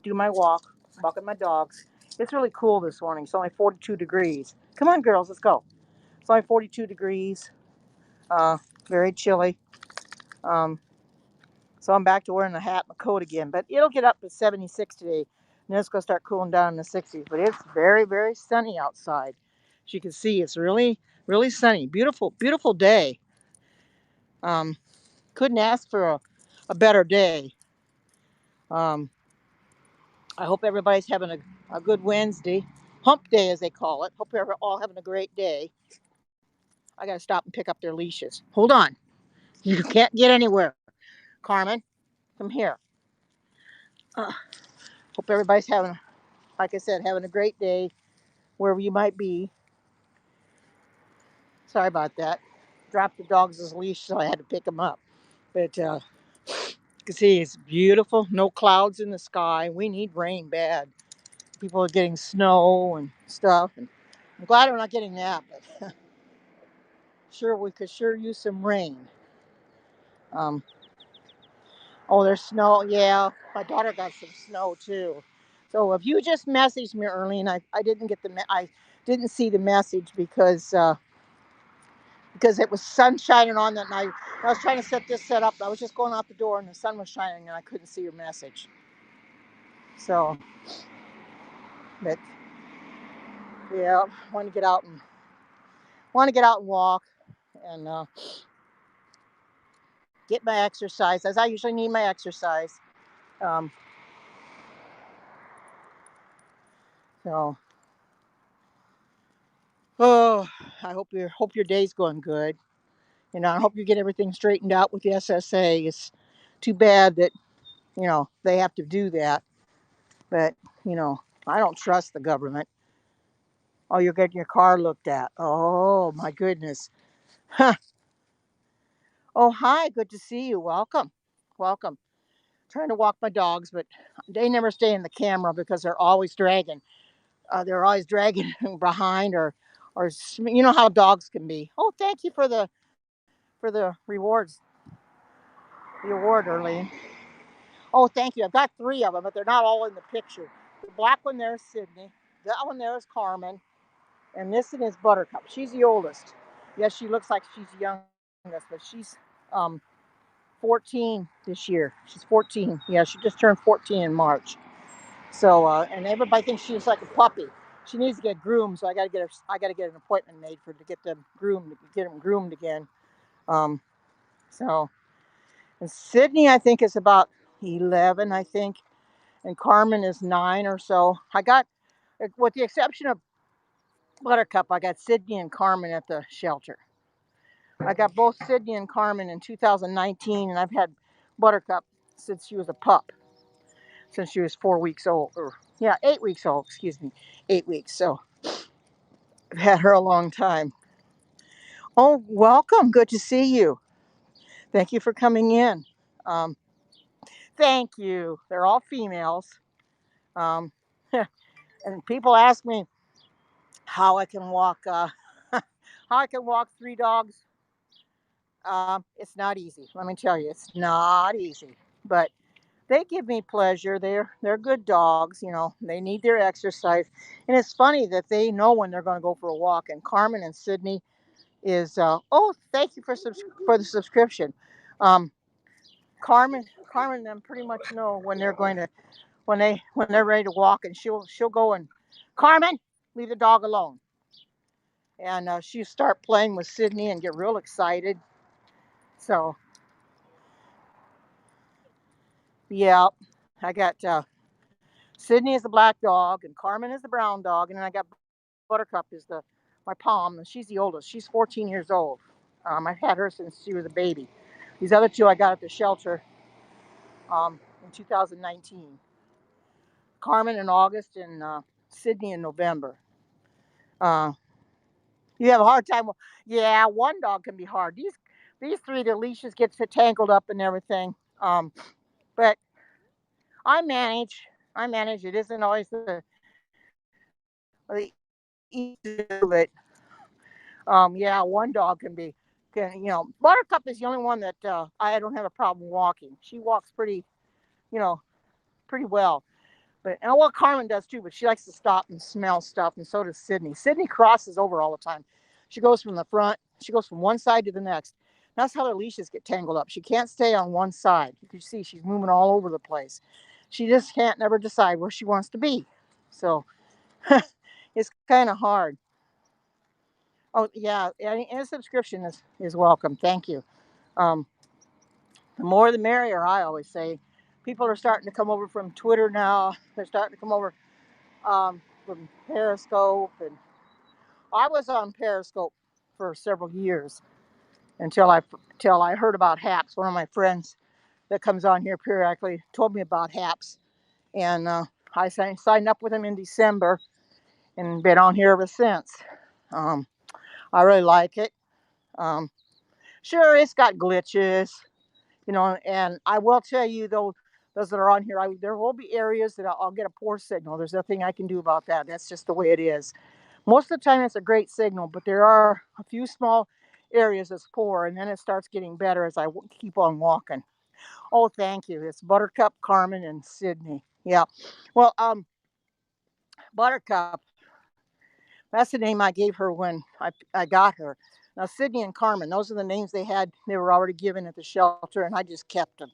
do my walk, walking my dogs. It's really cool this morning. It's only 42 degrees. Come on, girls, let's go. It's only 42 degrees. Uh, Very chilly. Um, so I'm back to wearing the hat and the coat again. But it'll get up to 76 today. And then it's going to start cooling down in the 60s. But it's very, very sunny outside. As you can see, it's really, really sunny. Beautiful, beautiful day. Um, couldn't ask for a better day. Um, I hope everybody's having a good Wednesday. Hump day, as they call it. Hope you're all having a great day. I got to stop and pick up their leashes. Hold on. You can't get anywhere. Carmen, come here. Uh, Hope everybody's having, like I said, having a great day wherever you might be. Sorry about that. Dropped the dog's leash, so I had to pick him up. But you can see it's beautiful. No clouds in the sky. We need rain bad. People are getting snow and stuff. And I'm glad we're not getting that, but sure, we could sure use some rain. Um, oh, there's snow. Yeah, my daughter got some snow too. So if you just messaged me early and I didn't get I didn't see the message because it was sun shining on that night. I was trying to set this set up. I was just going out the door and the sun was shining and I couldn't see your message. So, but yeah, want to get out and walk and get my exercise as I usually need my exercise. Um, so, oh, I hope your day's going good. I hope you get everything straightened out with the SSA. It's too bad that they have to do that, but you know I don't trust the government. Oh, you're getting your car looked at. Oh my goodness. Huh. Oh, hi. Good to see you. Welcome. Welcome. Trying to walk my dogs, but they never stay in the camera because they're always dragging behind or you know how dogs can be. Oh, thank you for the rewards, the award, Earlene. Oh, thank you. I've got three of them, but they're not all in the picture. The black one there is Sydney. That one there is Carmen, and this one is Buttercup. She's the oldest. Yes, she looks like she's the youngest, but she's um 14 this year. She's 14. Yeah, she just turned 14 in March. So, and everybody thinks she's like a puppy. She needs to get groomed, so I got to get an appointment made for to get them groomed again. Um, so, and Sydney, I think is about 11, I think, and Carmen is 9 or so. With the exception of Buttercup, I got Sydney and Carmen at the shelter. I got both Sydney and Carmen in 2019, and I've had Buttercup since she was a pup, since she was 4 weeks old, or yeah, 8 weeks old. Excuse me, 8 weeks. So I've had her a long time. Oh, welcome. Good to see you. Thank you for coming in. Um, Thank you. They're all females. Um, and people ask me how I can walk. How I can walk three dogs. It's not easy. Let me tell you, it's not easy. But they give me pleasure. They're good dogs. They need their exercise, and it's funny that they know when they're going to go for a walk. And Carmen and Sydney is oh, thank you for the subscription. Um, Carmen and them pretty much know when they're going to when they're ready to walk, and she'll go and Carmen, leave the dog alone, and she'll start playing with Sydney and get real excited. So yeah, I got Sydney is the black dog, and Carmen is the brown dog, and then I got Buttercup is the my palm, and she's the oldest. She's 14 years old. I've had her since she was a baby. These other two I got at the shelter in 2019. Carmen in August and Sydney in November. Uh, you have a hard time. Yeah, one dog can be hard. These three, the leashes get tangled up and everything. But I manage. I manage. It isn't always the easy to do, but yeah, one dog Buttercup is the only one that I don't have a problem walking. She walks pretty, you know, pretty well. But and well, Carmen does too, but she likes to stop and smell stuff, and so does Sydney. Sydney crosses over all the time. She goes from the front, she goes from one side to the next. That's how their leashes get tangled up. She can't stay on one side. You can see she's moving all over the place. She just can't never decide where she wants to be. So it's kind of hard. Oh yeah, and a subscription is welcome. Thank you. Um, the more the merrier, I always say. People are starting to come over from Twitter now. They're starting to come over from Periscope, and I was on Periscope for several years until I heard about Haps. One of my friends that comes on here periodically told me about Haps, and I signed up with him in December and been on here ever since. Um, I really like it. Um, sure, it's got glitches, and I will tell you though, those that are on here, there will be areas that I'll get a poor signal. There's nothing I can do about that. That's just the way it is. Most of the time, it's a great signal, but there are a few small areas that's poor, and then it starts getting better as I keep on walking. Oh, thank you. It's Buttercup, Carmen, and Sydney. Yeah. Well, Buttercup, that's the name I gave her when I got her. Now, Sydney and Carmen, those are the names they were already given at the shelter, and I just kept them.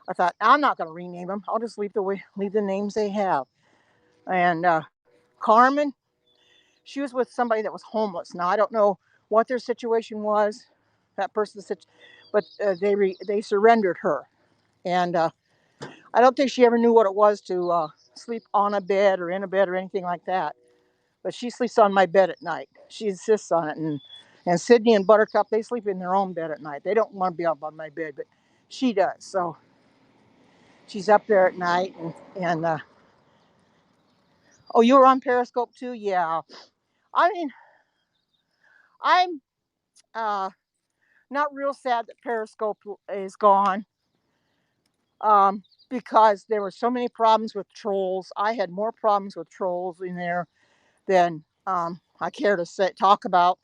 I thought, I'm not going to rename them. I'll just leave the names they have. And Carmen, she was with somebody that was homeless. Now, I don't know what their situation was, that person's situation, but they surrendered her. And I don't think she ever knew what it was to sleep on a bed or in a bed or anything like that. But she sleeps on my bed at night. She insists on it. And Sydney and Buttercup, they sleep in their own bed at night. They don't want to be up on my bed, but she does. So she's up there at night. And oh, you were on Periscope too? Yeah. I mean, I'm uh, not real sad that Periscope is gone, because there were so many problems with trolls. I had more problems with trolls in there than I care to talk about.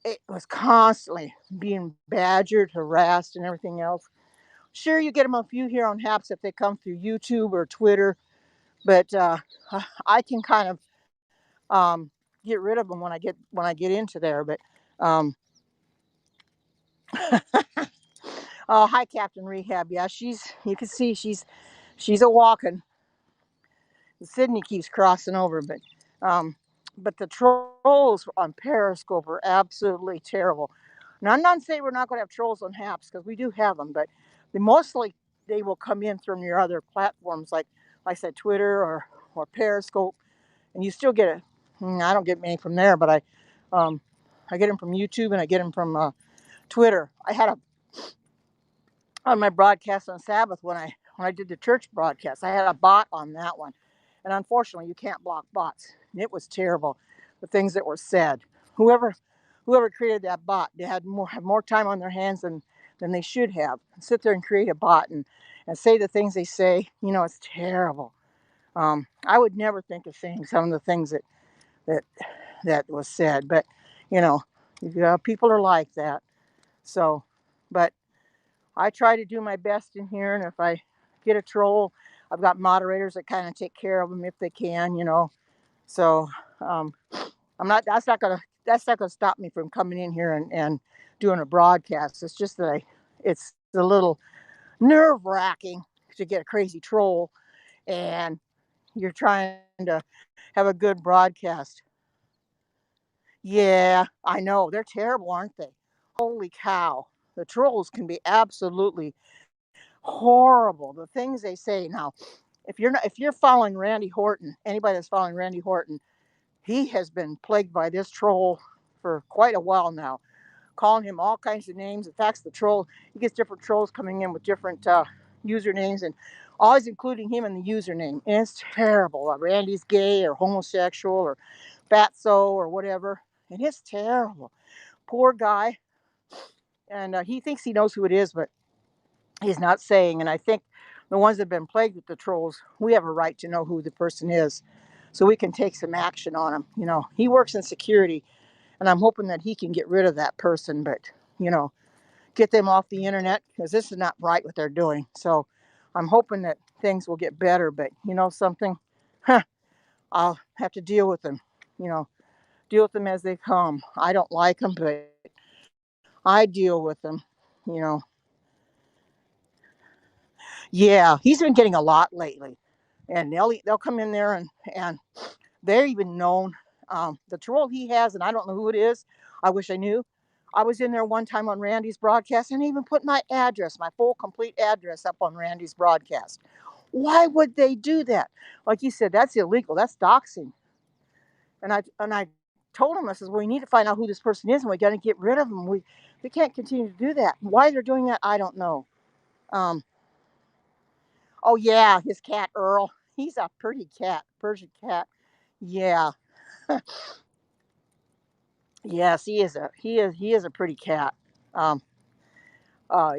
It was constantly being badgered, harassed, and everything else. Sure, you get them a few here on Haps if they come through YouTube or Twitter, but I can kind of get rid of them when I get into there. But um, oh, hi, Captain Rehab. Yeah, you can see she's a walking. Sydney keeps crossing over, but the trolls on Periscope are absolutely terrible. Now, I'm not saying we're not going to have trolls on Haps because we do have them, but mostly they will come in from your other platforms, like I said, Twitter or Periscope, and you still get it. I don't get many from there, but um, I get them from YouTube and I get them from Twitter. I had on my broadcast on Sabbath when I did the church broadcast, I had a bot on that one. And unfortunately, you can't block bots. And it was terrible, the things that were said. Whoever created that bot, they have more time on their hands than they should have. Sit there and create a bot and say the things they say. It's terrible. I would never think of saying some of the things that that was said, but you know, people are like that. So, but I try to do my best in here, and if I get a troll, I've got moderators that kind of take care of them if they can. So um, I'm not. That's not gonna stop me from coming in here and doing a broadcast. It's just that it's a little nerve wracking to get a crazy troll, and you're trying to have a good broadcast. Yeah, I know they're terrible, aren't they? Holy cow! The trolls can be absolutely horrible. The things they say now. If you're following Randy Horton, anybody that's following Randy Horton, he has been plagued by this troll for quite a while now, calling him all kinds of names. In fact, the troll, he gets different trolls coming in with different usernames and always including him in the username. And it's terrible. Randy's gay or homosexual or fatso or whatever. And it's terrible. Poor guy. And he thinks he knows who it is, but he's not saying. And I think the ones that have been plagued with the trolls, we have a right to know who the person is so we can take some action on him. He works in security, and I'm hoping that he can get rid of that person, but, you know, get them off the internet because this is not right what they're doing. So I'm hoping that things will get better. But you know something, huh, I'll have to deal with them. You know, deal with them as they come. I don't like them, but I deal with them. You know, yeah, he's been getting a lot lately, and they'll come in there and they're even known. The troll he has, and I don't know who it is. I wish I knew. I was in there one time on Randy's broadcast and even put my address, my full complete address up on Randy's broadcast. Why would they do that? Like you said, that's illegal. That's doxing. And I told him, I says, well, we need to find out who this person is, and we got to get rid of them. We can't continue to do that. Why they're doing that, I don't know. Um, oh yeah, his cat Earl. He's a pretty cat, Persian cat. Yeah. Yes, he is a pretty cat. Um, but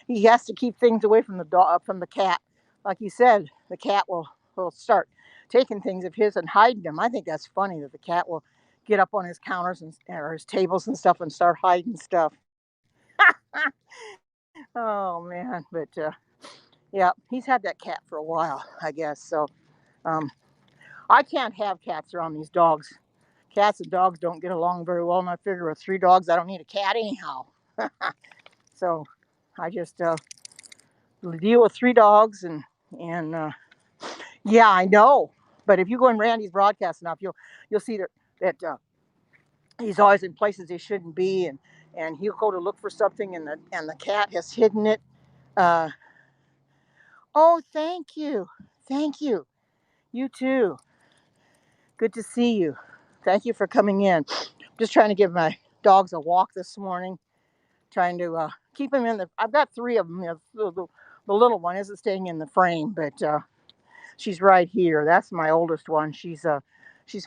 he has to keep things away from the dog, from the cat. Like you said, the cat will start taking things of his and hiding them. I think that's funny that the cat will get up on his counters and or his tables and stuff and start hiding stuff. Oh man, but yeah, he's had that cat for a while, I guess. So um, I can't have cats around these dogs. Cats and dogs don't get along very well, and I figure with 3 dogs, I don't need a cat anyhow. So I just deal with 3 dogs, and yeah, I know. But if you go in Randy's broadcast enough, you'll see that he's always in places he shouldn't be, and he'll go to look for something, and the cat has hidden it. Uh, oh, thank you, you too. Good to see you. Thank you for coming in. Just trying to give my dogs a walk this morning. Trying to keep them in the. I've got 3 of them. You know, the little one isn't staying in the frame, but she's right here. That's my oldest one. She's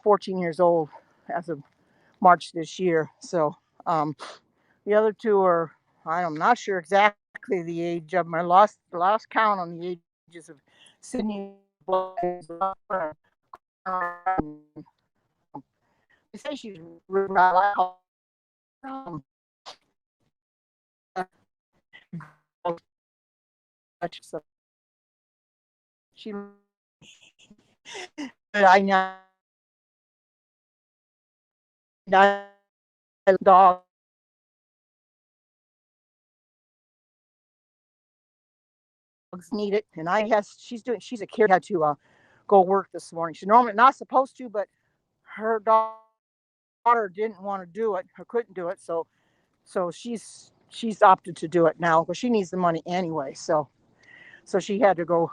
14 years old as of March this year. So the other 2 are, I'm not sure exactly the age of them. I lost count on the ages of Sydney. They say she's really um, she. I know dog need it, and she's a kid had to go work this morning. She's normally not supposed to, but her daughter didn't want to do it or couldn't do it, so she's opted to do it now because she needs the money anyway. So she had to go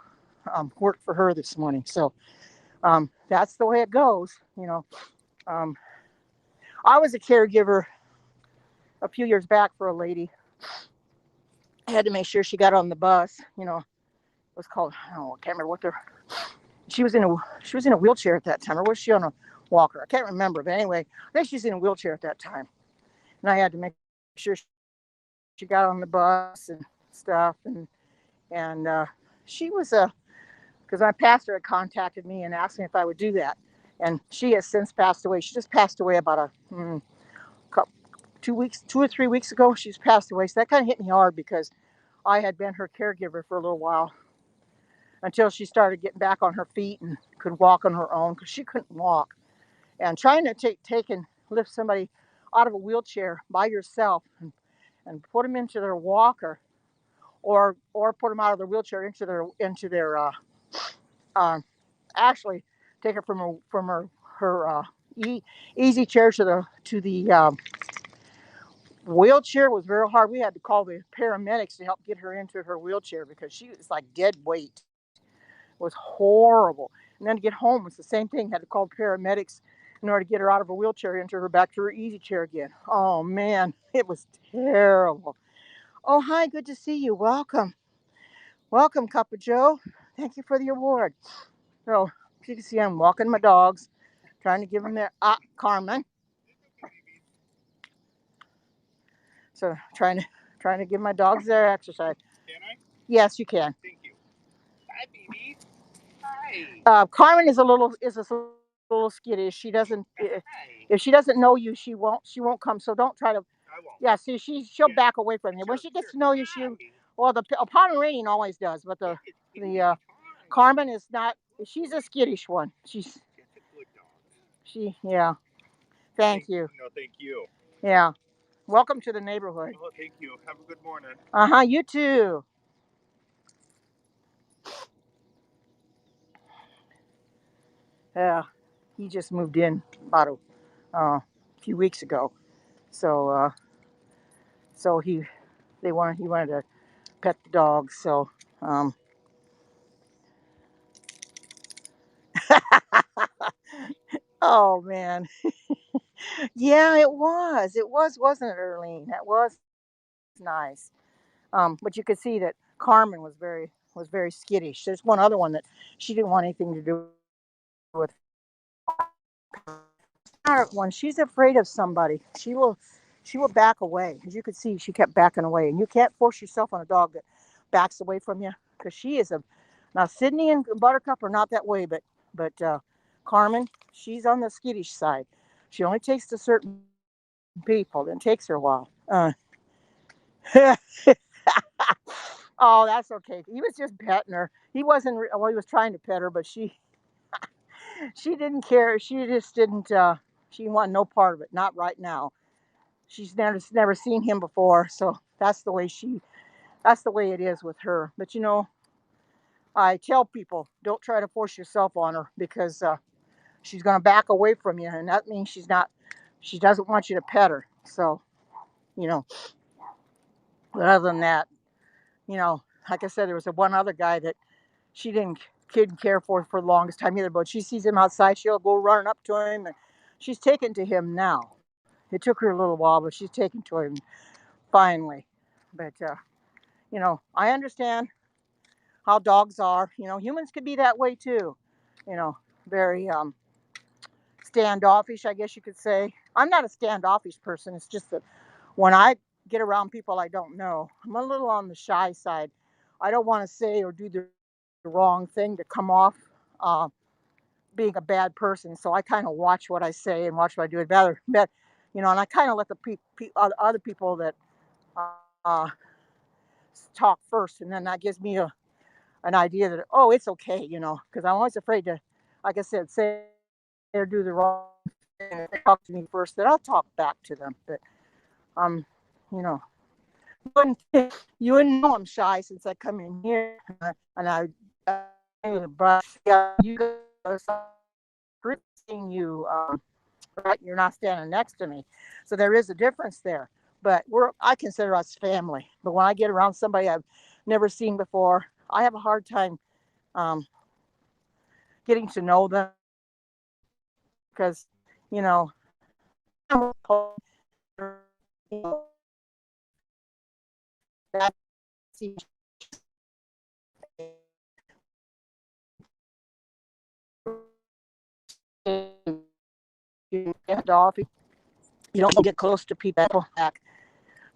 work for her this morning. So that's the way it goes, you know. Um, I was a caregiver a few years back for a lady. I had to make sure she got on the bus. You know, it was called, oh, I can't remember what the she was in a wheelchair at that time, or was she on a walker? I can't remember, but anyway, I think she was in a wheelchair at that time, and I had to make sure she got on the bus and stuff, and she was a because my pastor had contacted me and asked me if I would do that, and she has since passed away. She just passed away about 2 or 3 weeks ago. She's passed away, so that kind of hit me hard because I had been her caregiver for a little while until she started getting back on her feet and could walk on her own because she couldn't walk. And trying to take and lift somebody out of a wheelchair by yourself and put them into their walker or put them out of their wheelchair into their uh, actually take her from her easy chair to the wheelchair was very hard. We had to call the paramedics to help get her into her wheelchair because she was like dead weight. It was horrible. And then to get home, it's the same thing. Had to call paramedics in order to get her out of her wheelchair into her back to her easy chair again. Oh man, it was terrible. Oh hi, good to see you. Welcome, Cup of Joe. Thank you for the award. So as you can see, I'm walking my dogs, trying to give them their Carmen. So trying to give my dogs their exercise. Can I? Yes, you can. Thank you. Hi, baby. Hi. Carmen is a little skittish. She doesn't. If she doesn't know you, she won't come. So don't try to. I won't. Yeah, see, she'll back away from you. When she gets to know you, well, the a Pomeranian always does, but The Carmen is not. She's a skittish one. Yeah. Thank you. No, thank you. Yeah. Welcome to the neighborhood. Oh, thank you. Have a good morning. Uh-huh. You too. Yeah. He just moved in about a few weeks ago. So so he wanted to pet the dog. So um, oh man, yeah, it was. It was, wasn't it, Earlene? That was nice. But you could see that Carmen was very skittish. There's one other one that she didn't want anything to do with. When she's afraid of somebody, she will back away. As you could see, she kept backing away, and you can't force yourself on a dog that backs away from you because she is a. Now Sydney and Buttercup are not that way, but Carmen, she's on the skittish side. She only takes to certain people. Then takes her a while. Oh, that's okay. He was just petting her. He wasn't. Well, he was trying to pet her, but she didn't care. She just didn't. She wanted no part of it. Not right now. She's never seen him before, so that's the way it is with her. But I tell people don't try to force yourself on her because she's going to back away from you, and that means she doesn't want you to pet her. So you know, but other than that, like I said, there was one other guy that she didn't care for the longest time either. But she sees him outside, she'll go running up to him, and she's taken to him now. It took her a little while, but she's taken to him finally. But I understand how dogs are. Humans could be that way too. You know, very standoffish, I guess you could say. I'm not a standoffish person. It's just that when I get around people I don't know, I'm a little on the shy side. I don't want to say or do the wrong thing to come off uh, being a bad person. So I kind of watch what I say and watch what I do. And I kind of let the other people that uh, talk first, and then that gives me an idea that it's okay, because I'm always afraid to, like I said, say or do the wrong thing. If they talk to me first, then I'll talk back to them. But um, you know, you wouldn't know I'm shy since I come in here and but yeah, you guys seeing you. Right, you're not standing next to me, so there is a difference there. But I consider us family. But when I get around somebody I've never seen before, I have a hard time um, getting to know them because you know, that dog. You don't get close to people.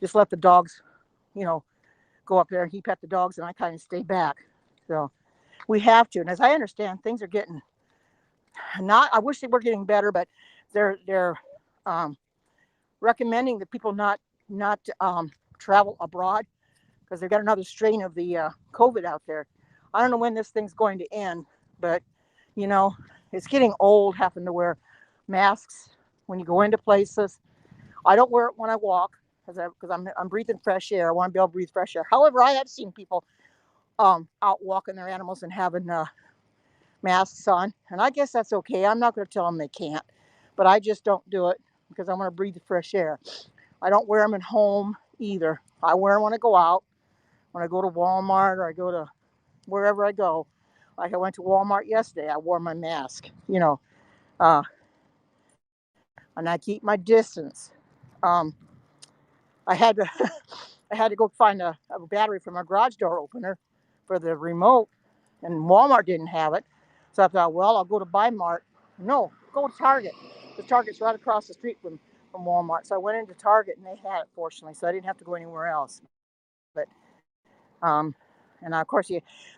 Just let the dogs, you know, go up there and he pet the dogs, and I kind of stay back. So we have to. And as I understand, things are getting not. I wish they were getting better, but they're um, recommending that people not travel abroad because they've got another strain of the COVID out there. I don't know when this thing's going to end, but you know, it's getting old having to wear masks when you go into places. I don't wear it when I walk because I'm breathing fresh air. I want to be able to breathe fresh air. However, I have seen people out walking their animals and having masks on, and I guess that's okay. I'm not going to tell them they can't, but I just don't do it because I want to breathe the fresh air. I don't wear them at home either. I wear them when I go out, when I go to Walmart or I go to wherever I go. Like I went to Walmart yesterday, I wore my mask, uh, and I keep my distance. Um, I had to I had to go find a battery for my garage door opener for the remote, and Walmart didn't have it. So I thought, well, I'll go to Bimart. No, go to Target. The Target's right across the street from Walmart. So I went into Target and they had it, fortunately, so I didn't have to go anywhere else. But um, and of course,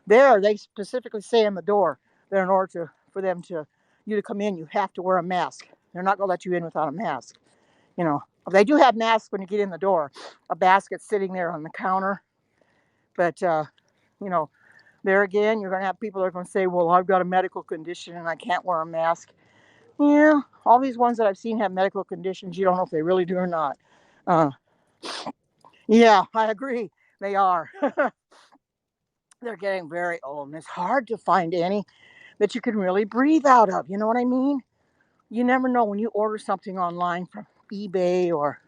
they specifically say in the door that in order for you to come in, you have to wear a mask. They're not going to let you in without a mask. You know, they do have masks when you get in the door. A basket sitting there on the counter, but you know, There again, you're going to have people that are going to say, well, I've got a medical condition and I can't wear a mask. Yeah, all these ones that I've seen have medical conditions. You don't know if they really do or not. Uh, yeah, I agree. They are. They're getting very old, and it's hard to find any that you can really breathe out of. You know what I mean? You never know when you order something online from eBay or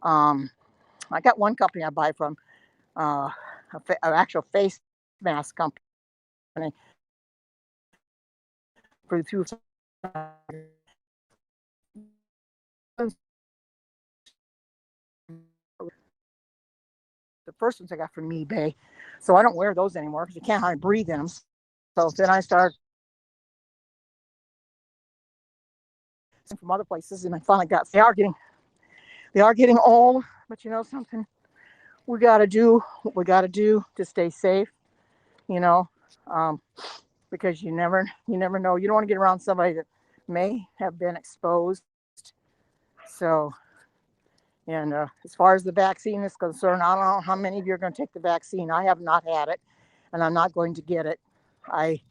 um, I got one company I buy from, an actual face mask company for through the first ones I got from eBay. So I don't wear those anymore because you can't hardly breathe in them. So then I started from other places, and I finally got. They are getting old, but you know something, we got to do what we got to do to stay safe. You know, um, because you never know. You don't want to get around somebody that may have been exposed. So, and as far as the vaccine is concerned, I don't know how many of you are going to take the vaccine. I have not had it, and I'm not going to get it. I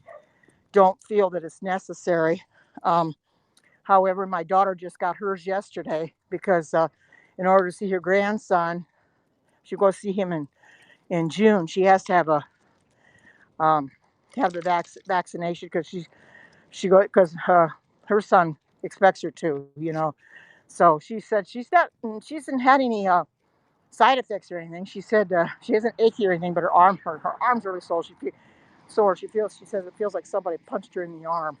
don't feel that it's necessary. Um, However, my daughter just got hers yesterday because in order to see her grandson, she goes see him in June. She has to um, have the vaccination because because her son expects her to. You know, so she said she hasn't had any side effects or anything. She said she hasn't achy or anything, but her arm hurt. Her arm's really sore. She says it feels like somebody punched her in the arm.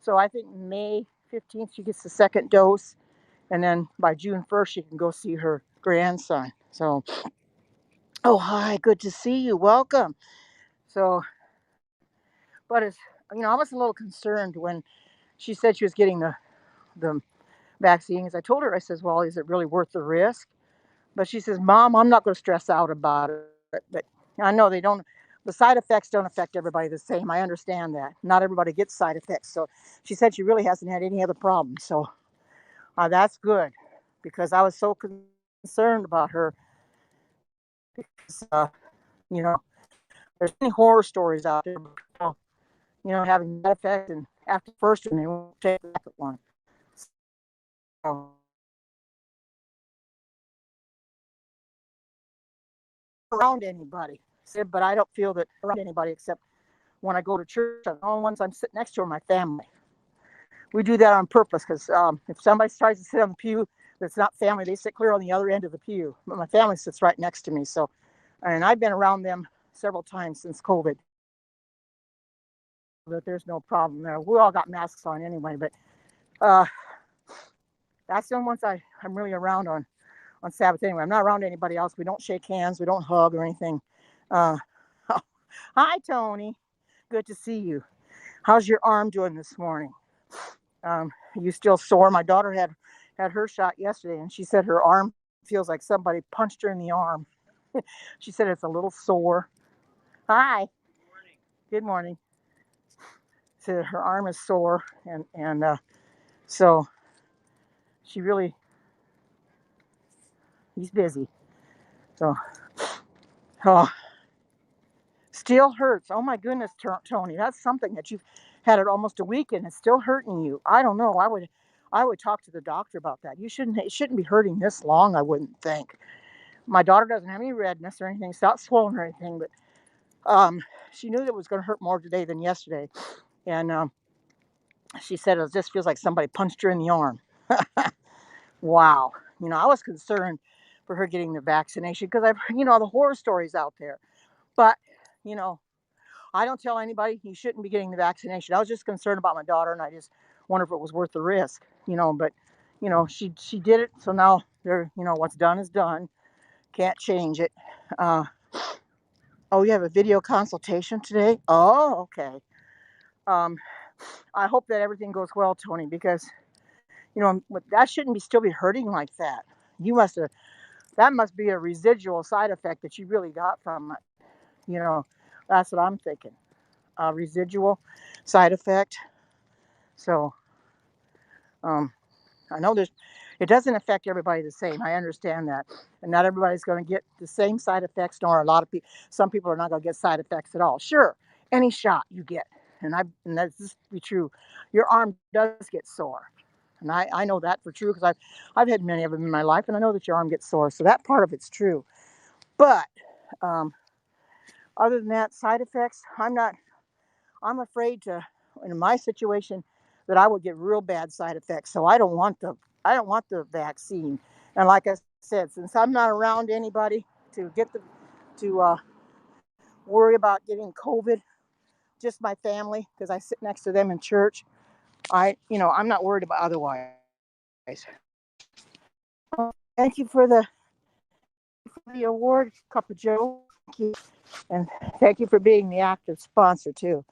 So I think May 15th she gets the second dose, and then by June 1st she can go see her grandson. So, oh hi, good to see you. Welcome. So, but it's I was a little concerned when she said she was getting the vaccine. As I told her, I says, well, is it really worth the risk? But she says, Mom, I'm not going to stress out about it. But I know they don't. The side effects don't affect everybody the same. I understand that. Not everybody gets side effects. So she said she really hasn't had any other problems. So that's good because I was so concerned about her. Because, you know, there's many horror stories out there. Having that effect, and after the first one, they won't take the second one. So, around anybody. But I don't feel that around anybody except when I go to church. The only ones I'm sitting next to are my family. We do that on purpose because if somebody tries to sit on the pew that's not family, they sit clear on the other end of the pew. But my family sits right next to me. So, and I've been around them several times since COVID. But there's no problem there. We all got masks on anyway. But uh, that's the only ones I'm really around on Sabbath anyway. I'm not around anybody else. We don't shake hands. We don't hug or anything. Uh, Hi, Tony. Good to see you. How's your arm doing this morning? You still sore? My daughter had her shot yesterday, and she said her arm feels like somebody punched her in the arm. She said it's a little sore. Hi. Good morning. So her arm is sore, and so she really he's busy. So oh, still hurts. Oh my goodness, Tony, that's something that you've had it almost a week and it's still hurting you. I don't know. I would talk to the doctor about that. It shouldn't be hurting this long. I wouldn't think. My daughter doesn't have any redness or anything. It's not swollen or anything, but she knew that it was going to hurt more today than yesterday, and she said it just feels like somebody punched her in the arm. Wow. I was concerned for her getting the vaccination because the horror stories out there. But you know, I don't tell anybody you shouldn't be getting the vaccination. I was just concerned about my daughter, and I just wonder if it was worth the risk. But she did it, so now what's done is done. Can't change it. Uh, oh, you have a video consultation today? Oh, okay. Um, I hope that everything goes well, Tony, because that shouldn't be still be hurting like that. You must have that must be a residual side effect that you really got from it. You know, that's what I'm thinking. Residual side effect. So, um, I know It doesn't affect everybody the same. I understand that, and not everybody's going to get the same side effects. Nor a lot of people. Some people are not going to get side effects at all. Sure, any shot you get, and that's just be true. Your arm does get sore, and I know that for true because I've had many of them in my life, and I know that your arm gets sore. So that part of it's true. But um, other than that, side effects, I'm not. I'm afraid to, in my situation, that I would get real bad side effects. So I don't want the vaccine. And like I said, since I'm not around anybody to get the to worry about getting COVID, just my family, because I sit next to them in church. I'm not worried about otherwise. Thank you for the award, Cup of Joe. Thank you. And thank you for being the active sponsor too.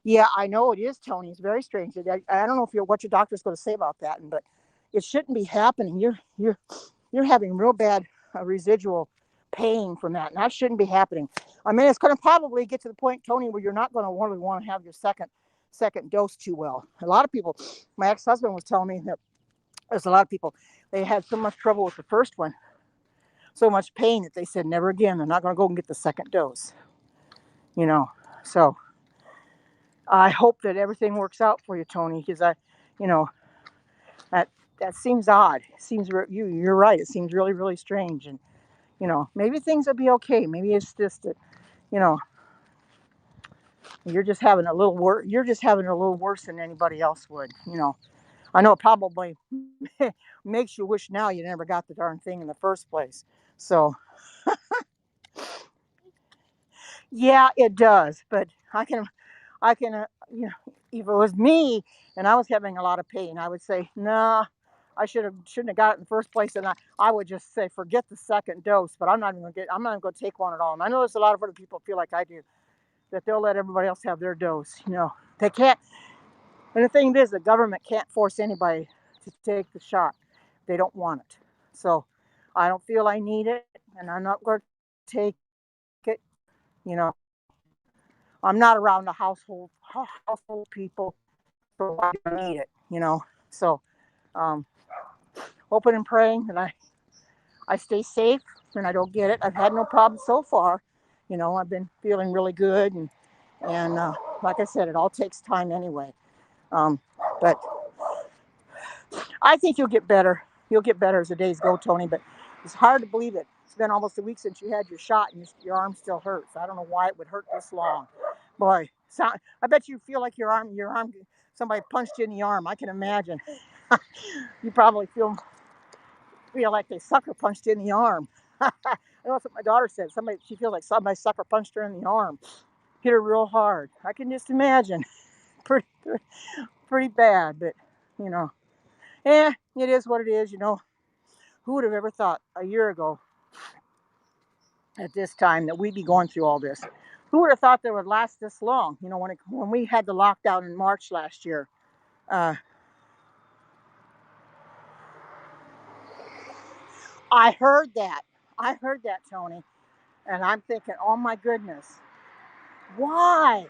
Yeah, I know it is, Tony. It's very strange. I don't know if what your doctor's going to say about that, but it shouldn't be happening. You're having real bad residual pain from that, and that shouldn't be happening. I mean, it's going to probably get to the point, Tony, where you're not going to really want to have your second dose too well. A lot of people, my ex-husband was telling me that there's a lot of people, they had so much trouble with the first one, so much pain that they said never again. They're not going to go and get the second dose. You know, so I hope that everything works out for you, Tony, because you know, that that seems odd. It seems you're right. It seems really really strange, and maybe things will be okay. Maybe it's just that you know you're just having a little worse. You're just having a little worse than anybody else would. I know it probably makes you wish now you never got the darn thing in the first place. So yeah, it does. But if it was me and I was having a lot of pain, I would say, nah, shouldn't have got it in the first place. And I would just say, forget the second dose, but I'm not even going to take one at all. And I know there's a lot of other people feel like I do, that they'll let everybody else have their dose. They can't. And the thing is, the government can't force anybody to take the shot. They don't want it. So I don't feel I need it, and I'm not going to take it. You know, I'm not around the household people, so I don't need it. So um, hoping and praying that I stay safe and I don't get it. I've had no problem so far. I've been feeling really good, and like I said, it all takes time anyway. Um, but I think you'll get better. You'll get better as the days go, Tony. But it's hard to believe it. It's been almost a week since you had your shot, and your arm still hurts. I don't know why it would hurt this long. Boy, I bet you feel like your arm, somebody punched you in the arm. I can imagine. You probably feel like they sucker punched you in the arm. I know that's what my daughter said. She feels like somebody sucker punched her in the arm, hit her real hard. I can just imagine. Pretty, pretty bad, but you know, it is what it is. Who would have ever thought a year ago at this time that we'd be going through all this? Who would have thought that it would last this long? When we had the lockdown in March last year. Uh, I heard that. I heard that, Tony, and I'm thinking, oh my goodness, why?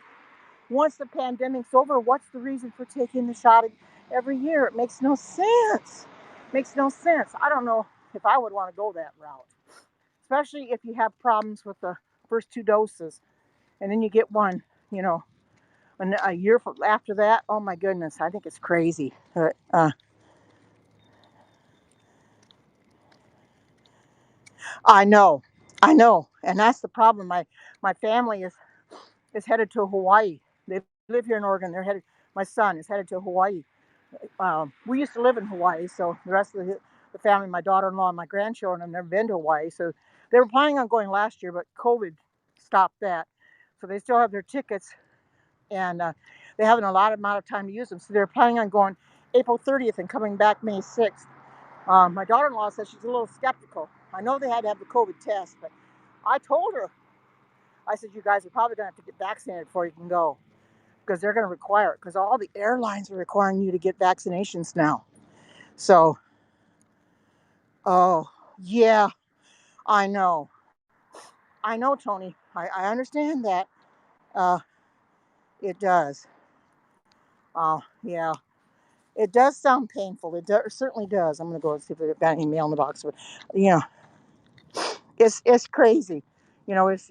Once the pandemic's over, what's the reason for taking the shot every year? It makes no sense. Makes no sense. I don't know if I would want to go that route, especially if you have problems with the first two doses and then you get one, you know, and a year after that. Oh my goodness, I think it's crazy. I know, I know, and that's the problem. My family is headed to Hawaii. They live here in Oregon. They're headed. My son is headed to Hawaii. We used to live in Hawaii, so the rest of the family, my daughter-in-law and my grandchildren, have never been to Hawaii. So they were planning on going last year, but COVID stopped that. So they still have their tickets, and they haven't a lot amount of time to use them. So they're planning on going April 30th and coming back May 6th. My daughter-in-law says she's a little skeptical. I know they had to have the COVID test, but I told her, I said, you guys are probably going to have to get vaccinated before you can go because they're going to require it because all the airlines are requiring you to get vaccinations now. So, oh, yeah, I know. I know, Tony. I understand that. Uh, it does. Oh, yeah. It does sound painful. It certainly does. I'm gonna go and see if there's any mail in the box. But you know, it's crazy. You know, it's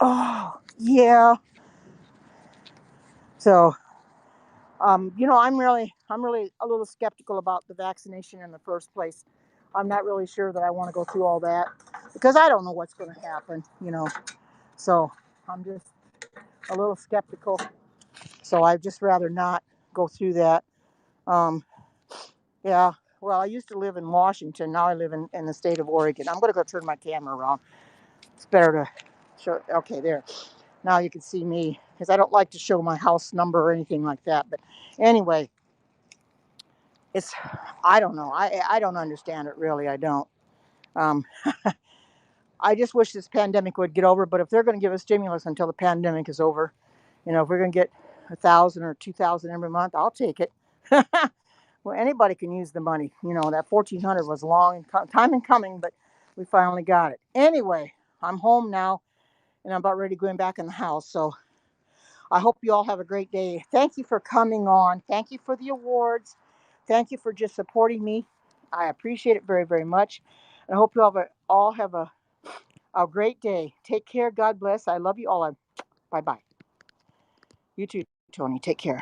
oh yeah. So I'm really a little skeptical about the vaccination in the first place. I'm not really sure that I want to go through all that because I don't know what's going to happen. So I'm just a little skeptical. So I'd just rather not go through that. Um, yeah. Well, I used to live in Washington. Now I live in the state of Oregon. I'm going to go turn my camera around. It's better to show. Okay, there. Now you can see me because I don't like to show my house number or anything like that. But anyway, it's I don't know. I don't understand it really. I don't. Um, I just wish this pandemic would get over. But if they're going to give us stimulus until the pandemic is over, if we're going to get 1,000 or 2,000 every month, I'll take it. Well, anybody can use the money. That 1,400 was long time in coming, but we finally got it. Anyway, I'm home now, and I'm about ready to go back in the house. So I hope you all have a great day. Thank you for coming on. Thank you for the awards. Thank you for just supporting me. I appreciate it very, very much. And I hope you all have a great day. Take care. God bless. I love you all. Bye bye. You too, Tony. Take care.